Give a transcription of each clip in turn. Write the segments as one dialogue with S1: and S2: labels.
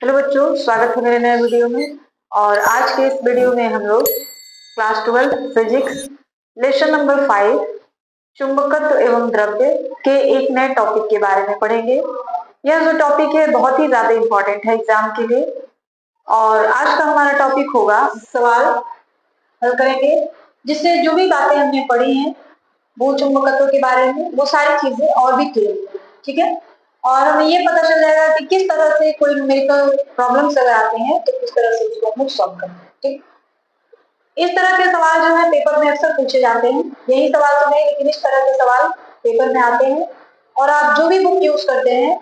S1: Hello बच्चों, स्वागत है मेरे नए वीडियो में। और आज के इस वीडियो में हम लोग क्लास 12 फिजिक्स लेसन नंबर 5 चुंबकत्व एवं द्रव्य के एक नए टॉपिक के बारे में पढ़ेंगे। यह जो टॉपिक है बहुत ही ज्यादा इम्पोर्टेंट है एग्जाम के लिए। और आज का हमारा टॉपिक होगा सवाल हल करेंगे, जिससे जो भी बातें हमने पढ़ी हैं वो चुंबकत्व के बारे में वो सारी चीजें और भी क्लियर, ठीक है। और हमें ये पता चल जाएगा कि किस तरह से कोई न्यूमेरिकल प्रॉब्लम्स अगर आते हैं तो किस तरह से उसको हम सॉल्व करते हैं, ठीक। इस तरह के सवाल जो है पेपर में अक्सर पूछे जाते हैं। यही सवाल तो नहीं, लेकिन इस तरह के सवाल पेपर में आते हैं और आप जो भी बुक यूज करते हैं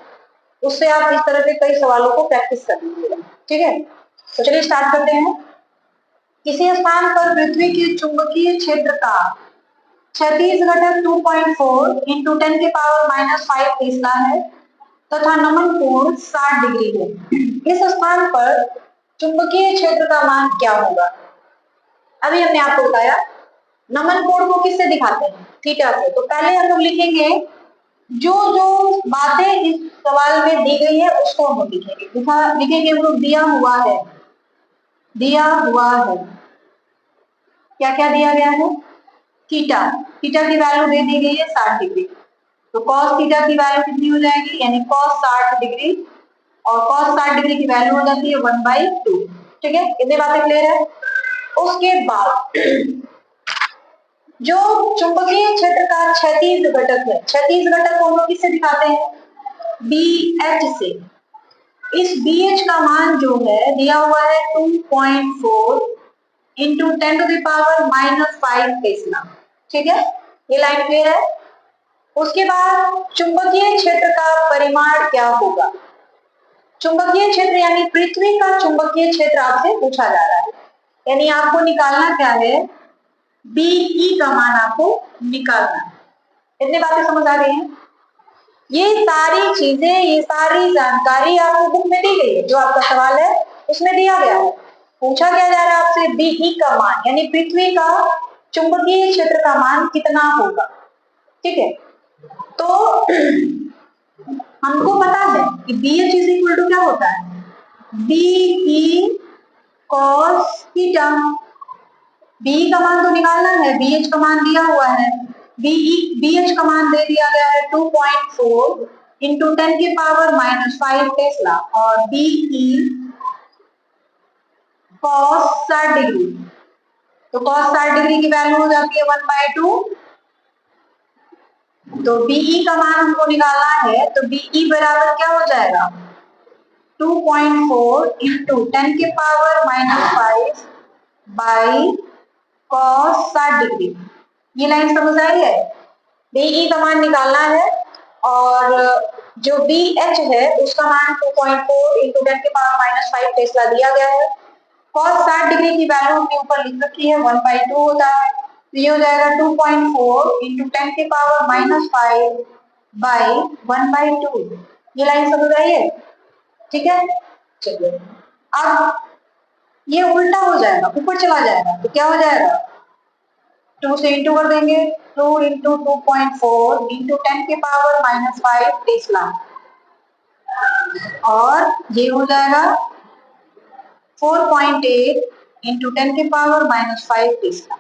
S1: उससे आप इस तरह के कई सवालों को प्रैक्टिस कर लीजिएगा, ठीक है। तो चलिए स्टार्ट करते हैं। किसी स्थान पर पृथ्वी के चुंबकीय क्षेत्र का क्षैतिज घटक 2.4 इंटू 10 के पावर -5 टेस्ला है तथा नमन कोण 60 डिग्री है। इस स्थान पर चुंबकीय क्षेत्र का मान क्या होगा? अभी हमने आपको बताया नमन कोण को किससे दिखाते हैं? थीटा से। तो पहले हम लोग लिखेंगे जो जो बातें इस सवाल में दी गई है उसको हम लोग लिखेंगे हम लोग दिया हुआ है। क्या क्या दिया गया है? थीटा की वैल्यू दे दी गई है 60 डिग्री। तो cos थीटा की वैल्यू कितनी हो जाएगी, यानी cos 60 डिग्री, और cos 60 डिग्री की वैल्यू हो जाती है 1/2। ठीक है, इतनी बातें क्लियर है। उसके बाद जो चुंबकीय क्षेत्र का क्षैतिज घटक है, क्षैतिज घटक को हम लोग किससे दिखाते हैं? BH से। इस BH का मान जो है दिया हुआ है 2.4 इंटू 10⁻⁻5 टेस्ला। ठीक है, ये लाइन क्लियर है। उसके बाद चुंबकीय क्षेत्र का परिमाण क्या होगा? चुंबकीय क्षेत्र यानी पृथ्वी का चुंबकीय क्षेत्र आपसे पूछा जा रहा है, यानी आपको निकालना क्या है? BE का मान आपको निकालना है। इतनी बातें समझ आ गई हैं? ये सारी चीजें, ये सारी जानकारी आपको बुक में दी गई है। जो आपका सवाल है उसमें दिया गया है। पूछा क्या जा रहा है आपसे? BE का मान, यानी पृथ्वी का चुंबकीय क्षेत्र का मान कितना होगा। ठीक है, तो हमको पता है कि BH इज इक्वल टू क्या होता है? BE cos theta. BE का मान तो निकालना है, BH का मान दिया हुआ है। BH का मान दे दिया गया है 2.4 इंटू 10⁻⁻5 टेस्ला, और BE cos 60 डिग्री। तो cos 60 डिग्री की वैल्यू हो जाती है 1/2। तो BE का मान हमको निकालना है, तो BE बराबर क्या हो जाएगा? 2.4 इंटू 10⁻⁻5 बाई cos 60 डिग्री। ये लाइन समझ आई है? BE का मान निकालना है और जो BH है उसका मान 2.4 इंटू 10⁻⁻5 टेस्ला दिया गया है। cos 60 डिग्री की वैल्यू हमने ऊपर लिख रखी है 1/2 होता है। तो ये हो जाएगा 2.4 इंटू 10⁻⁻5 बाई 1/2। ये लाइन समझ आई है? ठीक है, चलिए अब ये उल्टा हो जाएगा, ऊपर चला जाएगा, तो क्या हो जाएगा? 2 से इंटू कर देंगे, 2 इंटू 2.4 इंटू 10⁻⁻5 टेस्ला, और ये हो जाएगा 4.8 इंटू 10⁻⁻5 टेस्ला।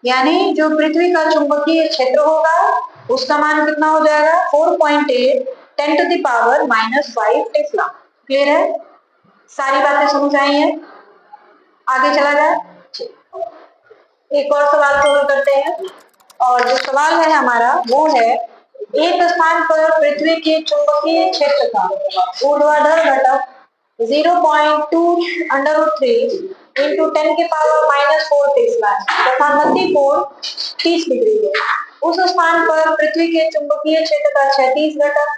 S1: यानी जो पृथ्वी का चुंबकीय क्षेत्र होगा उसका मान कितना हो जाएगा? 4.8 10⁻⁻5 टेस्ला। क्लियर है? सारी बातें समझ आई हैं? आगे चला जाए, एक और सवाल को हल करते हैं। और जो सवाल है हमारा वो है, एक स्थान पर पृथ्वी के चुंबकीय क्षेत्र का ऊर्ध्वाधर घटक 0.2√3 इंटू 10⁻⁻4 टेस्ला तथा मध्य कोण 30 डिग्री है। उस स्थान पर पृथ्वी के चुंबकीय क्षेत्र का क्षैतिज घटक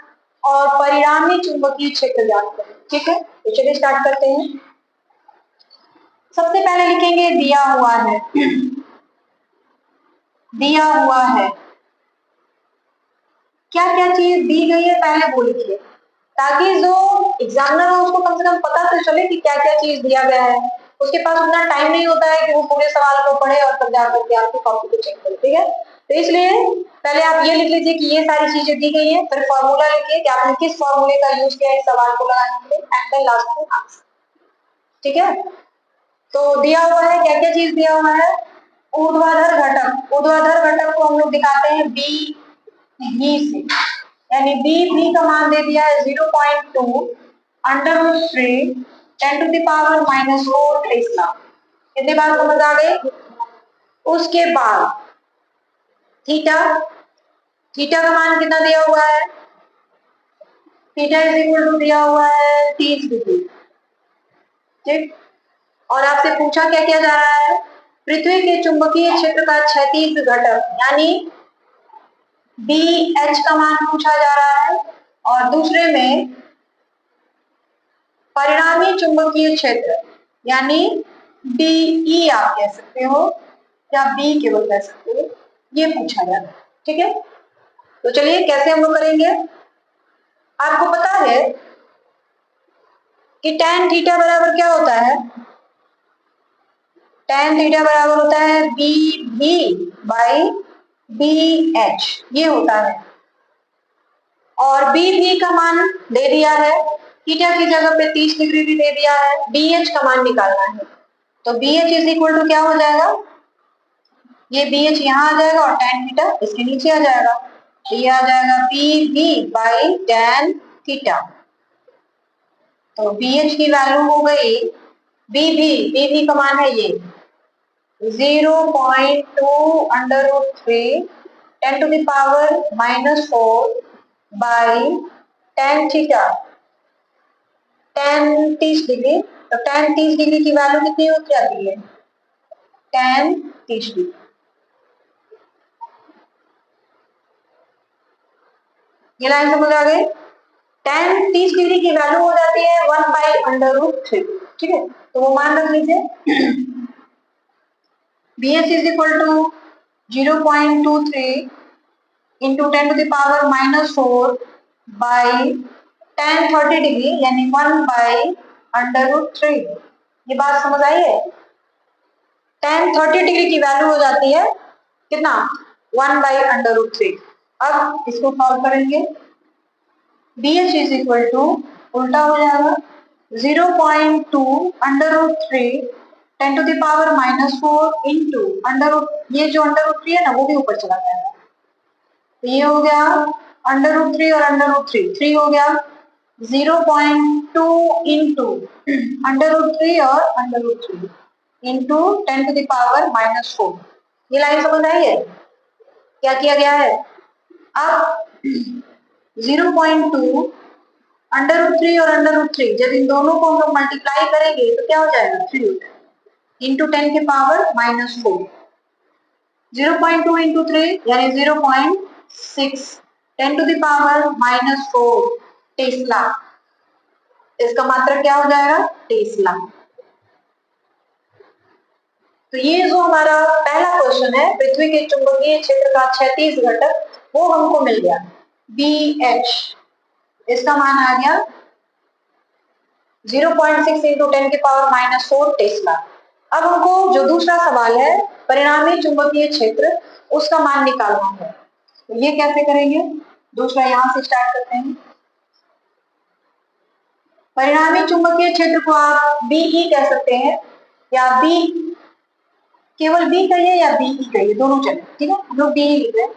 S1: और परिणामी चुंबकीय क्षेत्र जानते हैं। ठीक है, तो चलिए स्टार्ट करते हैं। सबसे पहले लिखेंगे दिया हुआ है। दिया हुआ है, क्या क्या चीज दी गई है पहले वो लिखिए, ताकि जो एग्जामिनर हो उसको कम से कम पता तो चले कि क्या क्या चीज दिया गया है। उसके पास उतना टाइम नहीं होता है कि वो पूरे सवाल को पढ़े और तब जाकर के आपकी कॉपी को चेक करे। ठीक है, तो इसलिए पहले आप ये लिख लीजिए कि ये सारी चीजें दी गई है, फिर फॉर्मूला लिखिए कि आपने किस फॉर्मूले का यूज किया है सवाल को लगाने के लिए, एंड देन लास्ट में आंसर। ठीक है, तो दिया हुआ है क्या क्या चीज दिया हुआ है, ऊर्ध्वाधर घटक। ऊर्ध्वाधर घटक को हम लोग दिखाते हैं बी से, यानी बी का मान दे दिया है 0.2 under root 3 10 to the power -4 tesla. कितनी बार समझ आ गई। उसके बाद थीटा, थीटा का मान कितना दिया हुआ है, थीटा इज इक्वल टू दिया हुआ है 30 डिग्री। ठीक, और आपसे पूछा क्या किया जा रहा है, पृथ्वी के चुंबकीय क्षेत्र का क्षैतिज घटक यानी बी एच का मान पूछा जा रहा है, और दूसरे में परिणामी चुंबकीय क्षेत्र यानी डीई आप कह सकते हो या बी केवल कह सकते हो, ये पूछा जा रहा है। ठीक है, तो चलिए कैसे हम लोग करेंगे। आपको पता है कि tan थीटा बराबर क्या होता है, tan थीटा बराबर होता है B B by B H, ये होता है। और बी भी का मान दे दिया है, थीटा की जगह पे 30 डिग्री भी दे दिया है, बी एच का मान निकालना है। तो B H is equal to क्या हो जाएगा, ये बी एच यहाँ आ जाएगा और tan थीटा इसके नीचे आ जाएगा, तो ये आ जाएगा B B by tan theta. तो बी एच की वैल्यू हो गई बी भी का मान है ये 0.2 under root 3 10 to the power -4 by tan theta, tan 30 degree. तो tan 30 डिग्री की वैल्यू कितनी हो जाती है, tan 30 डिग्री। ये लाइन समझ आ गई। tan 30 डिग्री की वैल्यू हो जाती है 1 बाई अंडर रूट 3। ठीक है, तो वो मान रख लीजिए B H is equal to 0.23 into 10 to the power -4 by tan 30 degree यानी 1 बाई अंडर रूट 3। ये बात समझ आई है। tan 30 डिग्री की वैल्यू हो जाती है कितना, 1 बाई अंडर रूट 3। अब इसको सॉल्व करेंगे, B H is equal to उल्टा हो जाएगा 0.2 under root 3 10 to the power -4 into under root, ये जो अंडर रूट 3 है ना वो भी ऊपर चला जाएगा, तो ये हो गया अंडर रूट 3 और अंडर रूट 3 हो गया 0.2 इंटू अंडर रूट 3 और under root 3 into 10 to the power -4। ये लाइन समझ आई है, क्या किया गया है। अब 0.2 अंडर रूट 3 और अंडर रूट 3 जब इन दोनों को हम लोग मल्टीप्लाई करेंगे तो क्या हो जाएगा 3 इंटू 10 के पावर -4, 0.2 इंटू 3 यानी 0.6 10 टू द पावर -4 टेस्ला। इसका मात्रक क्या हो जाएगा, टेस्ला। तो ये जो हमारा पहला क्वेश्चन है, पृथ्वी के चुंबकीय क्षेत्र का क्षैतिज घटक, वो हमको मिल गया बी एच, इसका मान आ गया 0.6 इंटू 10 के पावर -4 टेस्ला। अब हमको जो दूसरा सवाल है परिणामी चुंबकीय क्षेत्र, उसका मान निकालना है। तो ये कैसे करेंगे, दूसरा यहां से स्टार्ट करते हैं। परिणामी चुंबकीय क्षेत्र को आप बीई कह सकते हैं, या बी, केवल बी कहिए या बीई कहिए, दोनों चले। ठीक है, हम लोग बी लिख रहे हैं।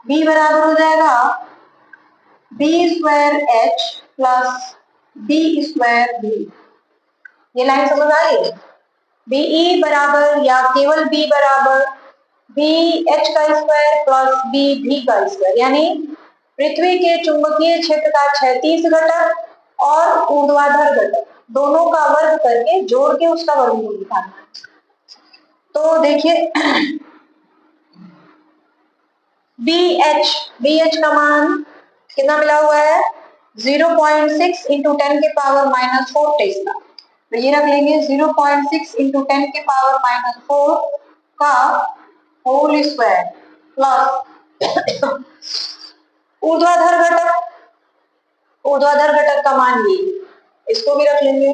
S1: बी बराबर हो जाएगा B square H plus B square B. ये लाइन समझ आ गई। बीई बराबर या केवल बी बराबर बी एच का स्क्वायर प्लस बी भी का स्क्वायर, यानी पृथ्वी के चुंबकीय क्षेत्र का क्षैतिज घटक और ऊर्ध्वाधर घटक दोनों का वर्ग करके जोड़ के उसका वर्गमूल निकालना। तो देखिए बी एच का मान कितना मिला हुआ है 0.6 इंटू 10 के पावर -4 टेस्ला। तो ये रख लेंगे 0.6 इंटू 10 के पावर -4 का होल स्क्वायर प्लस ऊर्ध्वाधर घटक, ऊर्ध्वाधर घटक का मान ये, इसको भी रख लेंगे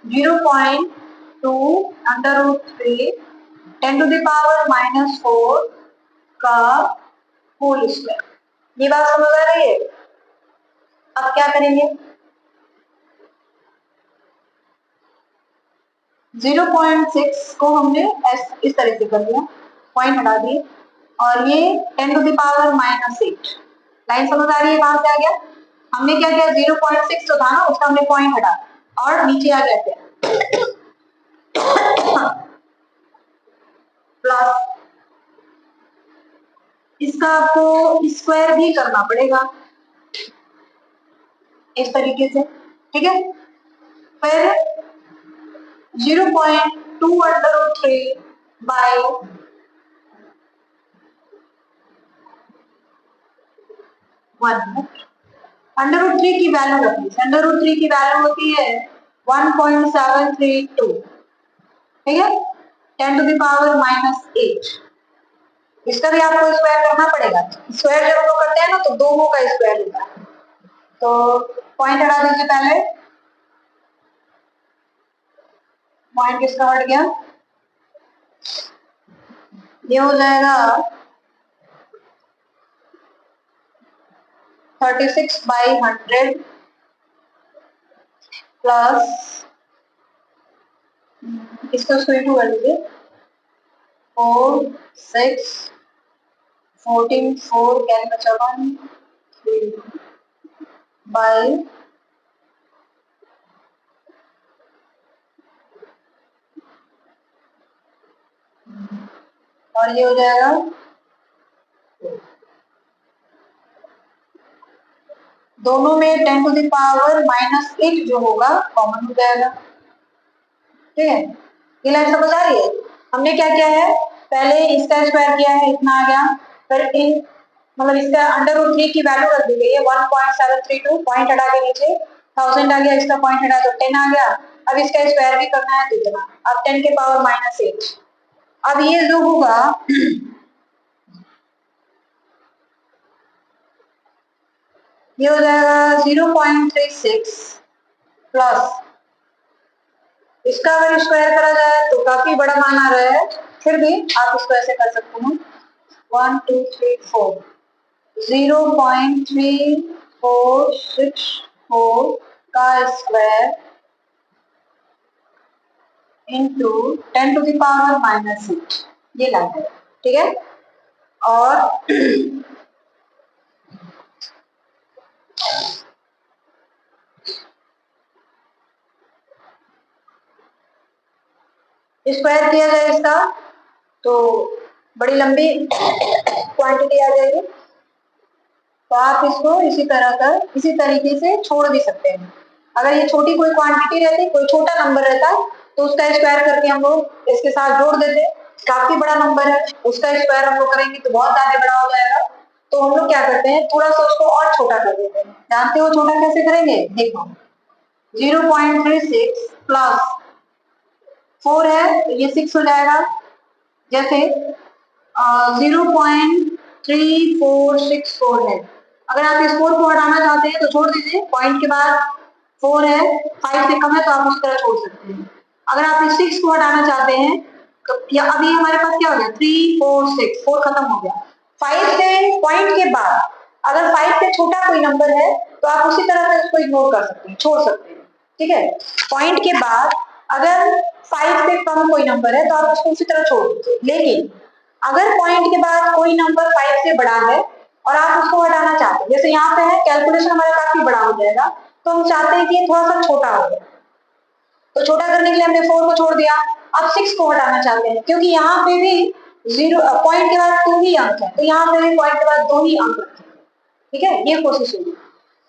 S1: 0.2 2√3 10⁻⁻4 का होल स्क्वायर। ये बात समझ आ रही है? अब क्या करेंगे, 0.6 को हमने इस तरह से कर दिया, पॉइंट हटा दिए, और ये 10⁻⁻8 लाइन समझ आ रही है? कहां से आ गया? हमने क्या किया, 0.6 जो था ना उसका हमने पॉइंट हटा और नीचे आ गया क्या, प्लस इसका आपको स्क्वायर भी करना पड़ेगा इस तरीके से, ठीक है। फिर 0.2√3 बाय 1 √3 की वैल्यू रखी, √3 की वैल्यू होती है 1.732, ठीक है, 10⁻⁻8। इसका भी आपको स्क्वायर करना पड़ेगा। स्क्वायर जब हम लोग करते हैं ना तो दोनों का स्क्वायर होता है, तो पॉइंट हटा दीजिए, पहले पॉइंट किसका हट गया, ये हो जाएगा 36/100 प्लस इसको स्क्वायर टू कर लीजिए, 4 6 14 4 कैरी बचा 1 बाय और ये हो जाएगा दोनों में 10⁻⁻8 जो होगा कॉमन हो जाएगा, ठीक है। ये लाइन समझ आ रही है? हमने क्या किया है, पहले इसका स्क्वायर किया है, इतना आ गया, फिर इन मतलब इसका √3 की वैल्यू रख दी गई है 1.732, पॉइंट हटा के नीचे 1000 आ गया, इसका पॉइंट हटा तो 10 आ गया। अब इसका स्क्वायर भी करना है तो इतना, अब 10⁻⁻8। अब ये जो होगा ये हो जाएगा 0.36 प्लस इसका अगर स्क्वायर करा जाए तो काफी बड़ा मान आ रहा है, फिर भी आप इसको ऐसे कर सकते हैं 1 2 3 4 0.3464 का स्क्वायर इंटू 10⁻⁻8, ये लाता है, ठीक है। और स्क्वायर किया जाए इसका तो बड़ी लंबी क्वांटिटी आ जाएगी, तो आप इसको इसी तरीके से छोड़ भी सकते हैं। अगर ये छोटी कोई क्वांटिटी रहती, कोई छोटा नंबर रहता तो उसका स्क्वायर करके हम लोग इसके साथ जोड़ देते, काफी बड़ा नंबर है उसका स्क्वायर हम लोग करेंगे तो बहुत ज्यादा बड़ा हो जाएगा, तो हम लोग क्या करते हैं थोड़ा सा उसको और छोटा कर देते हैं। जानते हो छोटा कैसे करेंगे, देखो 0.36 प्लस 4 है तो ये 6 हो जाएगा, जैसे 0.3464 है, अगर आप इस 4 को हटाना चाहते हैं तो छोड़ दीजिए, पॉइंट के बाद 4 है, 5 से कम है तो आप उस तरह छोड़ सकते हैं। अगर आप इस 6 को हटाना चाहते हैं तो अभी हमारे पास क्या हो गया 3 4 6, 4 खत्म हो गया। 5 से पॉइंट के बाद अगर 5 से छोटा कोई नंबर है तो आप उसी तरह से उसको इग्नोर कर सकते हैं, छोड़ सकते हैं, ठीक है। पॉइंट के बाद अगर 5 से कम कोई नंबर है तो आप उसको उसी तरह छोड़ दीजिए, लेकिन अगर पॉइंट के बाद कोई नंबर 5 से बड़ा है और आप उसको हटाना चाहते हैं, जैसे यहाँ पे है कैलकुलेशन हमारा काफी बड़ा हो जाएगा, तो हम चाहते हैं कि ये थोड़ा सा छोटा हो जाए, तो छोटा करने के लिए हमने 4 को छोड़ दिया, अब 6 को हटाना चाहते हैं क्योंकि यहाँ पे भी पॉइंट के बाद 2 ही अंक है, तो यहाँ पे भी पॉइंट के बाद 2 ही अंक रखेंगे, ठीक है। ये कोशिश होगी,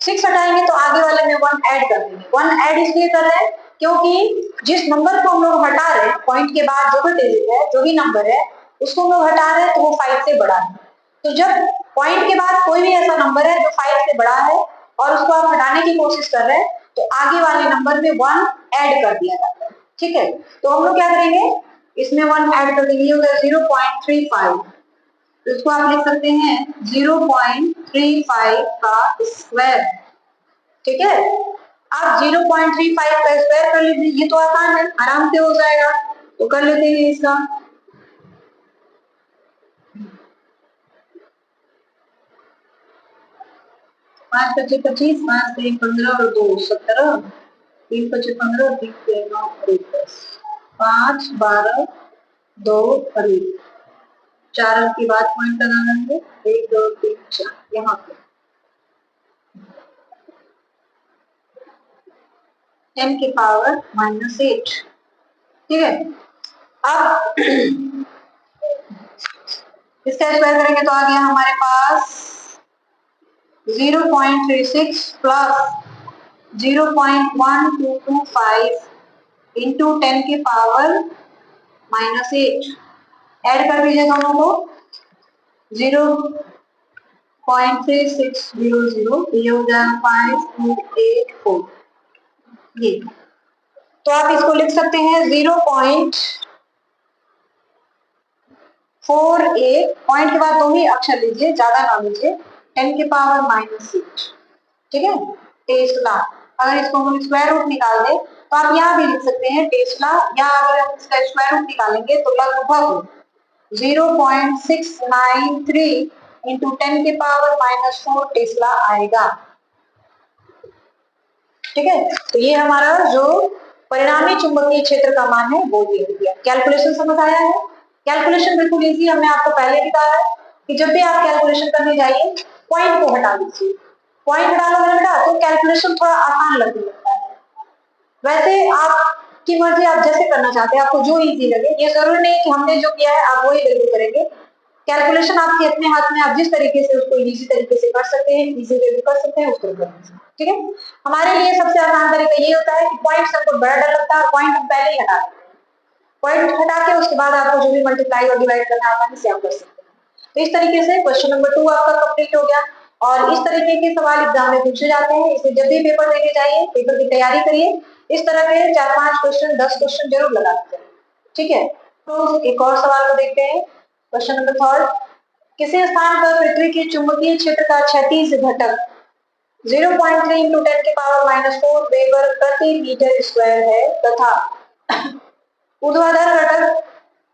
S1: 6 हटाएंगे तो आगे वाले में 1 ऐड कर देंगे। 1 ऐड इसलिए कर रहे हैं क्योंकि जिस नंबर को हम लोग हटा रहे हैं पॉइंट के बाद जो भी डिजिट है जो भी नंबर है उसको हम लोग हटा रहे हैं तो वो 5 से बड़ा है, तो जब पॉइंट के बाद कोई भी ऐसा नंबर है जो 5 से बड़ा है और उसको आप हटाने की कोशिश कर रहे हैं तो आगे वाले नंबर में 1 ऐड कर दिया जाता है, ठीक है। तो हम लोग क्या करेंगे इसमें 1 ऐड कर देंगे, ये हो गया 0.35, इसको आप लिख सकते हैं 0.35 का स्क्वायर, ठीक है। आप 0.35 का स्क्वायर कर लीजिए, ये तो आसान है, आराम से हो जाएगा, तो कर लेते हैं इसका। 5 पचे 25, 5 से 15 और 2 17, 3 पचे 15, 3 से 9 और 1 10, 5 12 2 और 1, 4 अंक की बात पॉइंट लगाना है, 1 2 3 4 यहाँ पे 10 की पावर -8, ठीक है। अब इसका स्क्वायर करेंगे तो आ गया हमारे पास 0.36 प्लस 0.1225 इंटू 10 की पावर -8, ऐड कर दीजिए दोनों को, 0.3600, ये हो जाएगा 5284, ये तो आप इसको लिख सकते हैं 0.48, पॉइंट के बाद दो ही अक्षर लीजिए, ज्यादा ना लीजिए, 10 की पावर -8, ठीक है, टेस्ला। अगर इसको हम स्क्वायर रूट निकाल दें तो आप यहाँ भी लिख सकते हैं टेस्ला, या अगर हम इसका स्क्वायर रूट निकालेंगे तो लगभग 0.693 इंटू 10 की पावर -4 टेस्ला आएगा, ठीक है। तो ये हमारा जो परिणामी चुंबकीय क्षेत्र का मान है वो दे दिया। कैलकुलेशन समझ आया है? कैलकुलेशन बिल्कुल इजी, हमने आपको पहले भी कहा है कि जब भी आप कैलकुलेशन करने जाइए पॉइंट को हटा दीजिए, पॉइंट हटा लोगे बेटा तो कैलकुलेशन थोड़ा आसान लगने लगता है। वैसे आपकी मर्जी, आप जैसे करना चाहते हैं, आपको जो इजी लगे, ये जरूरी नहीं कि हमने जो किया है आप वही बिल्कुल करेंगे, कैलकुलेशन आपके अपने हाथ में, आप जिस तरीके से उसको इजी तरीके से कर सकते हैं, इजी वे में कर सकते हैं, उस तरीके से, ठीक है। हमारे लिए सबसे आसान तरीका ये होता है कि पॉइंट सबको बड़ा डर लगता है, पॉइंट हम पहले ही हटा देते हैं, पॉइंट हटा के उसके बाद आपको जो भी मल्टीप्लाई और डिवाइड करना है आसानी से आप कर सकते हैं। तो इस तरीके से क्वेश्चन नंबर 2 आपका कंप्लीट हो गया, और इस तरीके के सवाल एग्जाम में पूछे जाते हैं, इसलिए जब भी पेपर देने जाइए, पेपर की तैयारी करिए, इस तरह के 4-5 क्वेश्चन 10 क्वेश्चन जरूर लगाते जाइए, ठीक है। तो एक और सवाल को देखते हैं, क्वेश्चन नंबर 3, किसी स्थान पर पृथ्वी के चुंबकीय क्षेत्र का क्षैतिज घटक 0.3 इंटू 10 की पावर -4 वेबर प्रति मीटर स्क्वायर है तथा ऊर्ध्वाधर घटक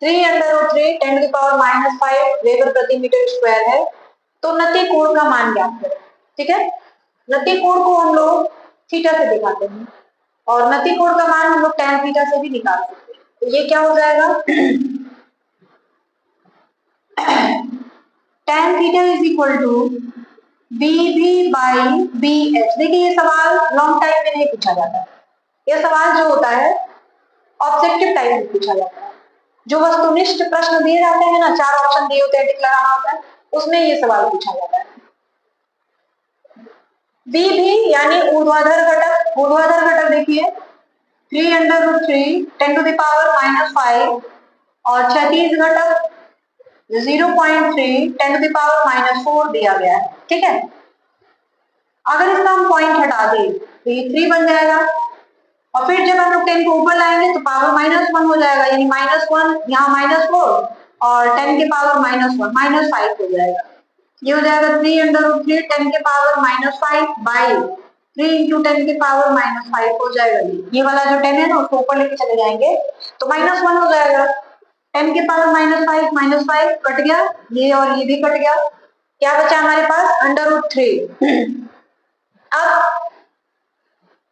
S1: 3√3 10 की पावर -5 वेबर प्रति मीटर स्क्वायर है, तो नति कोण का मान ज्ञात करें, ठीक है। नति कोण को हम लोग थीटा से दिखाते हैं, और नति कोण का मान हम लोग tan थीटा से भी निकाल सकते हैं, तो ये क्या हो जाएगा tan theta is equal to BV/BH। देखिए ये सवाल लॉन्ग टाइम में नहीं पूछा जाता है, ये सवाल जो होता है ऑब्जेक्टिव टाइप में पूछा जाता है, जो वस्तुनिष्ठ प्रश्न दिए जाते हैं ना, 4 ऑप्शन दिए होते हैं, टिक लगाना होता है, उसमें ये सवाल पूछा जाता है। BV यानी ऊर्ध्वाधर घटक, ऊर्ध्वाधर घटक देखिए 3√3 10 टू द पावर -5, और क्षैतिज घटक 0.3 10 टू द पावर -4 दिया गया है, ठीक है। अगर इसका हम पॉइंट हटा दें तो ये 3 बन जाएगा, और फिर जब हम लोग 10 को ऊपर लाएंगे तो पावर -1 हो जाएगा, यानी -1 यहाँ -4 और 10 के पावर -1 -5 हो जाएगा, ये हो जाएगा 3√3 10 के पावर -5 बाई 3 इंटू 10 के पावर -5 हो जाएगा, ये वाला जो 10 है ना उसको ऊपर लेके चले जाएंगे तो -1 हो जाएगा, 10 के पावर -5 कट गया, ये और ये भी कट गया, क्या बचा हमारे पास √3। अब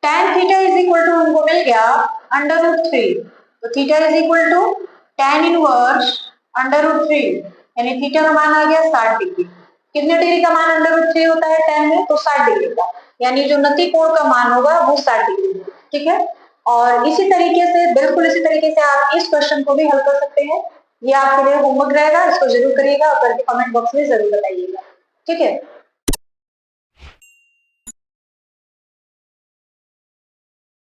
S1: tan theta is equal to हमको मिल गया √3, तो theta is equal to tan inverse √3, यानी थीटा का मान आ गया 60 डिग्री। कितने डिग्री का मान √3 होता है tan में, तो 60 डिग्री का, यानी जो नति कोण का मान होगा वो 60 डिग्री, ठीक है। और इसी तरीके से, बिल्कुल इसी तरीके से आप इस क्वेश्चन को भी हल कर सकते हैं, ये आपके लिए होमवर्क रहेगा, इसको जरूर करिएगा और करके कमेंट बॉक्स में जरूर बताइएगा, ठीक है।